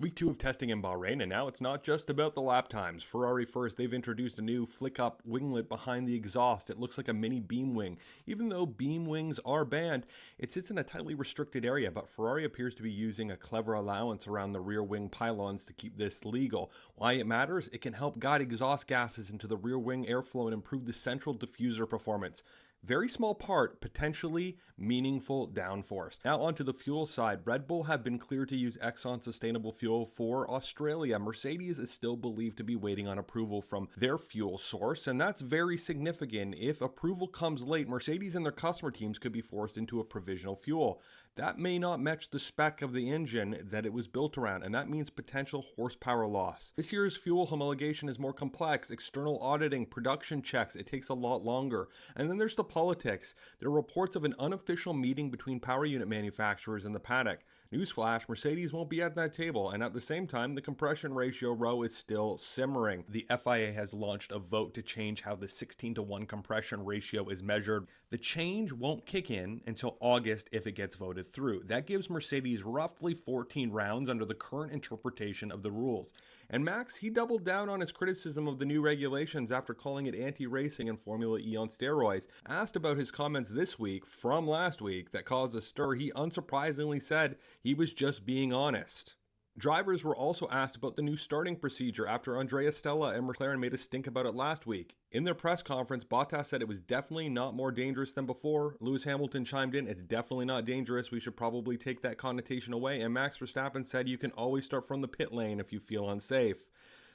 Week 2 of testing in Bahrain, and now it's not just about the lap times. Ferrari first, they've introduced a new flick-up winglet behind the exhaust. It looks like a mini beam wing. Even though beam wings are banned, it sits in a tightly restricted area, but Ferrari appears to be using a clever allowance around the rear wing pylons to keep this legal. Why it matters? It can help guide exhaust gases into the rear wing airflow and improve the central diffuser performance. Very small part, potentially meaningful downforce. Now onto the fuel side. Red Bull have been cleared to use Exxon sustainable fuel for Australia. Mercedes is still believed to be waiting on approval from their fuel source, and that's very significant. If approval comes late, Mercedes and their customer teams could be forced into a provisional fuel. That may not match the spec of the engine that it was built around, and that means potential horsepower loss. This year's fuel homologation is more complex. External auditing, production checks, it takes a lot longer. And then there's the politics. There are reports of an unofficial meeting between power unit manufacturers and the paddock. Newsflash, Mercedes won't be at that table, and at the same time, the compression ratio row is still simmering. The FIA has launched a vote to change how the 16:1 compression ratio is measured. The change won't kick in until August if it gets voted through. That gives Mercedes roughly 14 rounds under the current interpretation of the rules. And Max, he doubled down on his criticism of the new regulations after calling it anti-racing and Formula E on steroids. Asked about his comments this week from last week that caused a stir, he unsurprisingly said he was just being honest. Drivers were also asked about the new starting procedure after Andrea Stella and McLaren made a stink about it last week. In their press conference, Bottas said it was definitely not more dangerous than before. Lewis Hamilton chimed in, it's definitely not dangerous, we should probably take that connotation away. And Max Verstappen said you can always start from the pit lane if you feel unsafe.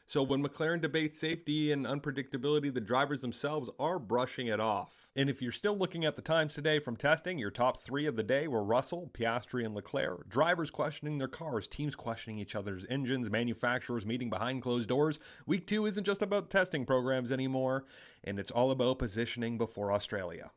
So when McLaren debates safety and unpredictability, the drivers themselves are brushing it off. And if you're still looking at the times today from testing, your top 3 of the day were Russell, Piastri, and Leclerc. Drivers questioning their cars, teams questioning each other's engines, manufacturers meeting behind closed doors. Week 2 isn't just about testing programs anymore, and it's all about positioning before Australia.